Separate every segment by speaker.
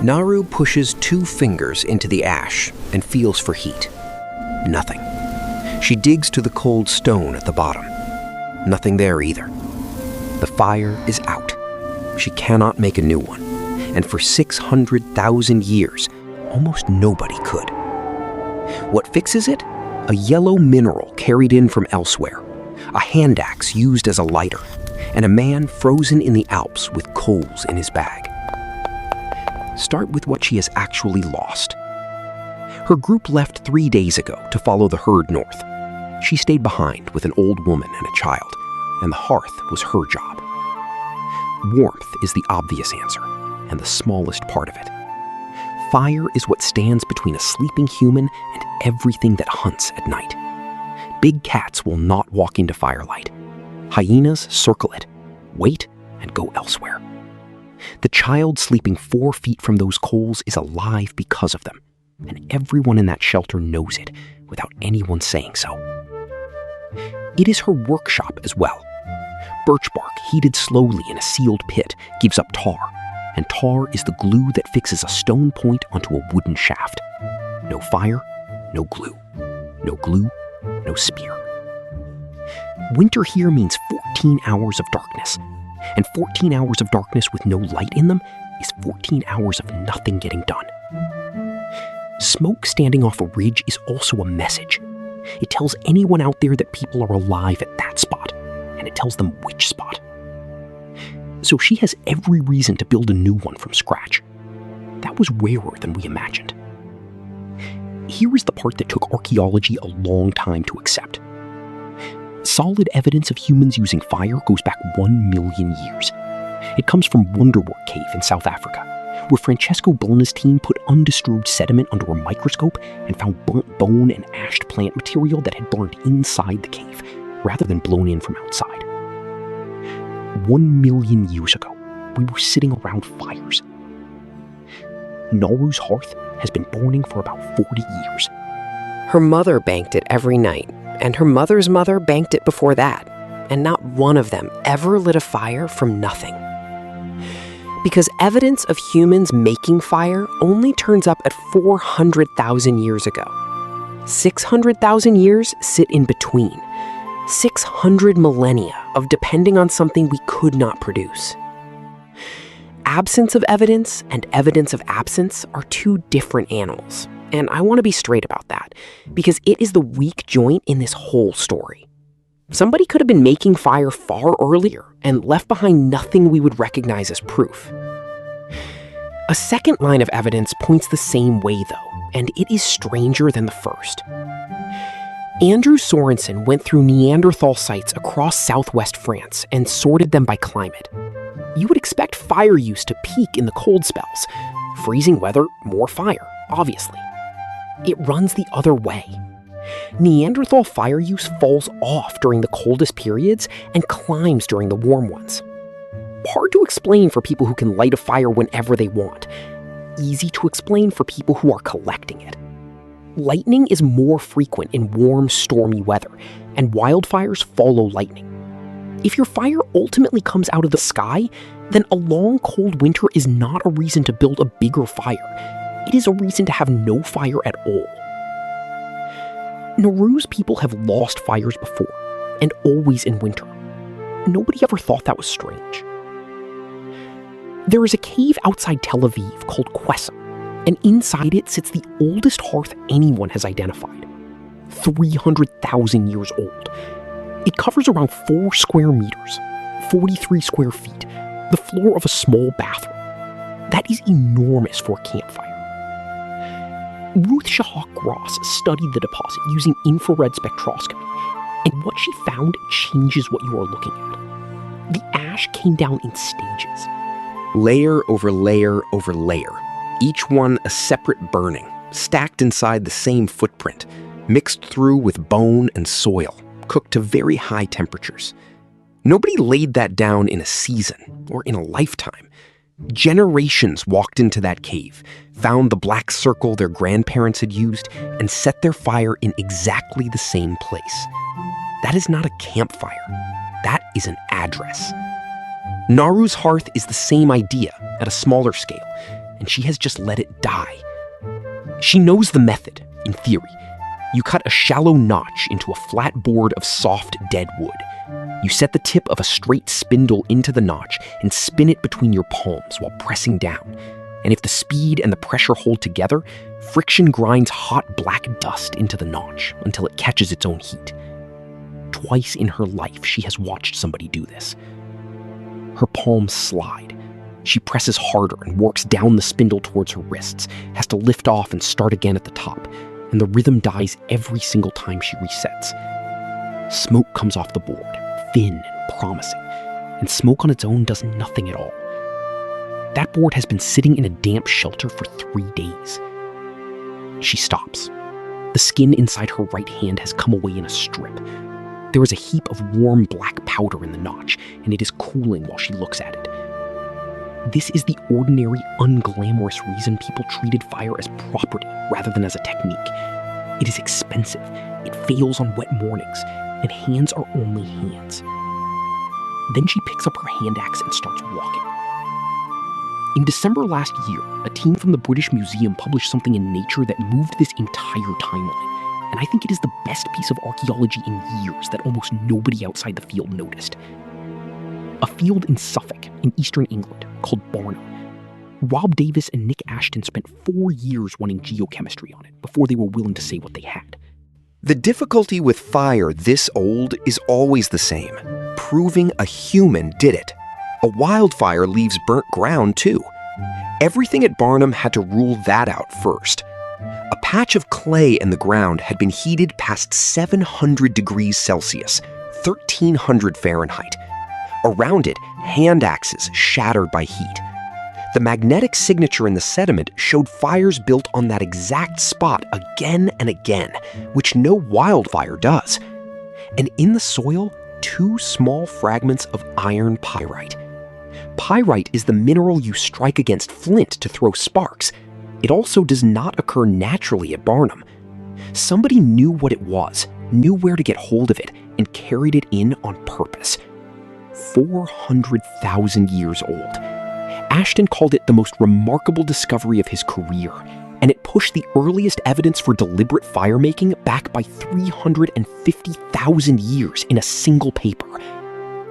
Speaker 1: Naru pushes 2 fingers into the ash and feels for heat. Nothing. She digs to the cold stone at the bottom. Nothing there either. The fire is out. She cannot make a new one. And for 600,000 years, almost nobody could. What fixes it? A yellow mineral carried in from elsewhere, a hand axe used as a lighter, and a man frozen in the Alps with coals in his bag. Start with what she has actually lost. Her group left 3 days ago to follow the herd north. She stayed behind with an old woman and a child, and the hearth was her job. Warmth is the obvious answer, and the smallest part of it. Fire is what stands between a sleeping human and everything that hunts at night. Big cats will not walk into firelight. Hyenas circle it, wait, and go elsewhere. The child sleeping 4 feet from those coals is alive because of them, and everyone in that shelter knows it without anyone saying so. It is her workshop as well. Birch bark heated slowly in a sealed pit gives up tar, and tar is the glue that fixes a stone point onto a wooden shaft. No fire, no glue. No glue, no spear. Winter here means 14 hours of darkness, and 14 hours of darkness with no light in them is 14 hours of nothing getting done. Smoke standing off a ridge is also a message. It tells anyone out there that people are alive at that spot, and it tells them which spot. So she has every reason to build a new one from scratch. That was rarer than we imagined. Here is the part that took archaeology a long time to accept. Solid evidence of humans using fire goes back 1 million years. It comes from Wonderwerk Cave in South Africa, where Francesco Bona's team put undisturbed sediment under a microscope and found burnt bone and ashed plant material that had burned inside the cave, rather than blown in from outside. 1 million years ago, we were sitting around fires. Naru's hearth has been burning for about 40 years.
Speaker 2: Her mother banked it every night, and her mother's mother banked it before that, and not one of them ever lit a fire from nothing. Because evidence of humans making fire only turns up at 400,000 years ago. 600,000 years sit in between. 600 millennia of depending on something we could not produce. Absence of evidence and evidence of absence are 2 different animals, and I want to be straight about that, because it is the weak joint in this whole story. Somebody could have been making fire far earlier and left behind nothing we would recognize as proof. A second line of evidence points the same way, though, and it is stranger than the first. Andrew Sorensen went through Neanderthal sites across southwest France and sorted them by climate. You would expect fire use to peak in the cold spells. Freezing weather, more fire, obviously. It runs the other way. Neanderthal fire use falls off during the coldest periods and climbs during the warm ones. Hard to explain for people who can light a fire whenever they want. Easy to explain for people who are collecting it. Lightning is more frequent in warm, stormy weather, and wildfires follow lightning. If your fire ultimately comes out of the sky, then a long, cold winter is not a reason to build a bigger fire. It is a reason to have no fire at all. Naru's people have lost fires before, and always in winter. Nobody ever thought that was strange. There is a cave outside Tel Aviv called Qesem, and inside it sits the oldest hearth anyone has identified. 300,000 years old. It covers around 4 square meters, 43 square feet, the floor of a small bathroom. That is enormous for a campfire. Ruth Shahak Gross studied the deposit using infrared spectroscopy, and what she found changes what you are looking at. The ash came down in stages.
Speaker 1: Layer over layer over layer, each one a separate burning, stacked inside the same footprint, mixed through with bone and soil, cooked to very high temperatures. Nobody laid that down in a season or in a lifetime. Generations walked into that cave, found the black circle their grandparents had used, and set their fire in exactly the same place. That is not a campfire. That is an address. Naru's hearth is the same idea at a smaller scale. and she has just let it die. She knows the method, in theory. You cut a shallow notch into a flat board of soft, dead wood. You set the tip of a straight spindle into the notch and spin it between your palms while pressing down. And if the speed and the pressure hold together, friction grinds hot black dust into the notch until it catches its own heat. Twice in her life, she has watched somebody do this. Her palms slide. She presses harder and works down the spindle towards her wrists, has to lift off and start again at the top, and the rhythm dies every single time she resets. Smoke comes off the board, thin and promising, and smoke on its own does nothing at all. That board has been sitting in a damp shelter for 3 days. She stops. The skin inside her right hand has come away in a strip. There is a heap of warm black powder in the notch, and it is cooling while she looks at it. This is the ordinary, unglamorous reason people treated fire as property rather than as a technique. It is expensive, it fails on wet mornings, and hands are only hands. Then she picks up her hand axe and starts walking. In December last year, a team from the British Museum published something in Nature that moved this entire timeline, and I think it is the best piece of archaeology in years that almost nobody outside the field noticed. A field in Suffolk, in eastern England, called Barnham. Rob Davis and Nick Ashton spent 4 years running geochemistry on it before they were willing to say what they had.
Speaker 3: The difficulty with fire this old is always the same: proving a human did it. A wildfire leaves burnt ground, too. Everything at Barnham had to rule that out first. A patch of clay in the ground had been heated past 700 degrees Celsius, 1,300 Fahrenheit. Around it, hand axes shattered by heat. The magnetic signature in the sediment showed fires built on that exact spot again and again, which no wildfire does. And in the soil, 2 small fragments of iron pyrite. Pyrite is the mineral you strike against flint to throw sparks. It also does not occur naturally at Barnham. Somebody knew what it was, knew where to get hold of it, and carried it in on purpose. 400,000 years old. Ashton called it the most remarkable discovery of his career, and it pushed the earliest evidence for deliberate firemaking back by 350,000 years in a single paper.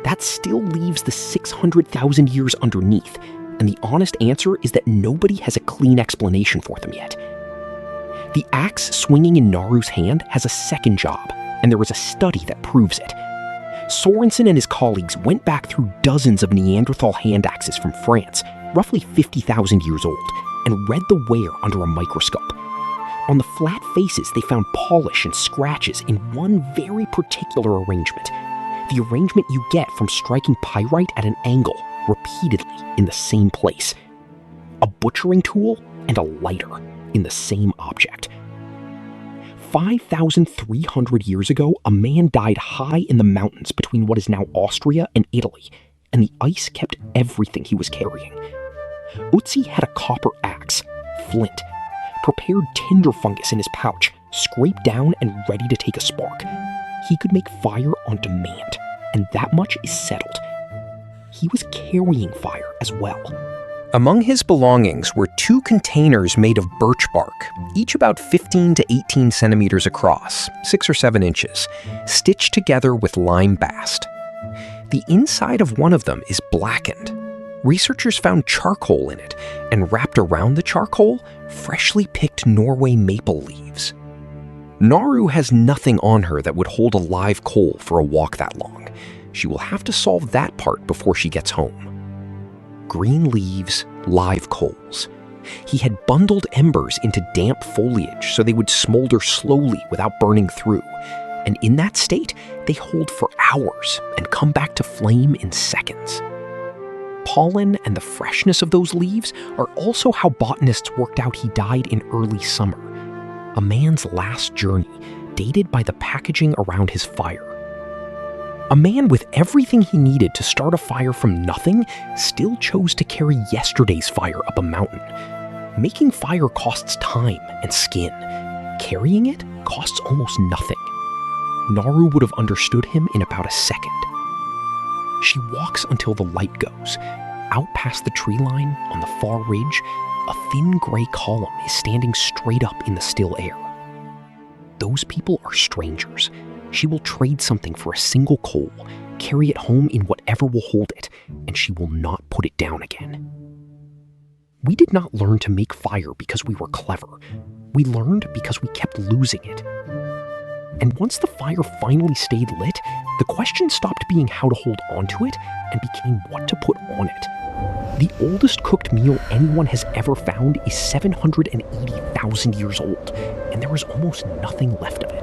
Speaker 3: That still leaves the 600,000 years underneath, and the honest answer is that nobody has a clean explanation for them yet. The axe swinging in Naru's hand has a second job, and there is a study that proves it. Sorensen and his colleagues went back through dozens of Neanderthal hand axes from France, roughly 50,000 years old, and read the wear under a microscope. On the flat faces, they found polish and scratches in one very particular arrangement. The arrangement you get from striking pyrite at an angle repeatedly in the same place. A butchering tool and a lighter in the same object. 5,300 years ago, a man died high in the mountains between what is now Austria and Italy, and the ice kept everything he was carrying. Ötzi had a copper axe, flint, prepared tinder fungus in his pouch, scraped down and ready to take a spark. He could make fire on demand, and that much is settled. He was carrying fire as well. Among his belongings were 2 containers made of birch bark, each about 15 to 18 centimeters across, 6 or 7 inches, stitched together with lime bast. The inside of one of them is blackened. Researchers found charcoal in it, and wrapped around the charcoal, freshly picked Norway maple leaves. Naru has nothing on her that would hold a live coal for a walk that long. She will have to solve that part before she gets home. Green leaves, live coals. He had bundled embers into damp foliage so they would smolder slowly without burning through. And in that state, they hold for hours and come back to flame in seconds. Pollen and the freshness of those leaves are also how botanists worked out he died in early summer. A man's last journey, dated by the packaging around his fire. A man with everything he needed to start a fire from nothing still chose to carry yesterday's fire up a mountain. Making fire costs time and skin. Carrying it costs almost nothing. Naru would have understood him in about a second. She walks until the light goes, out past the tree line on the far ridge, a thin gray column is standing straight up in the still air. Those people are strangers. She will trade something for a single coal, carry it home in whatever will hold it, and she will not put it down again. We did not learn to make fire because we were clever. We learned because we kept losing it. And once the fire finally stayed lit, the question stopped being how to hold onto it and became what to put on it. The oldest cooked meal anyone has ever found is 780,000 years old, and there is almost nothing left of it.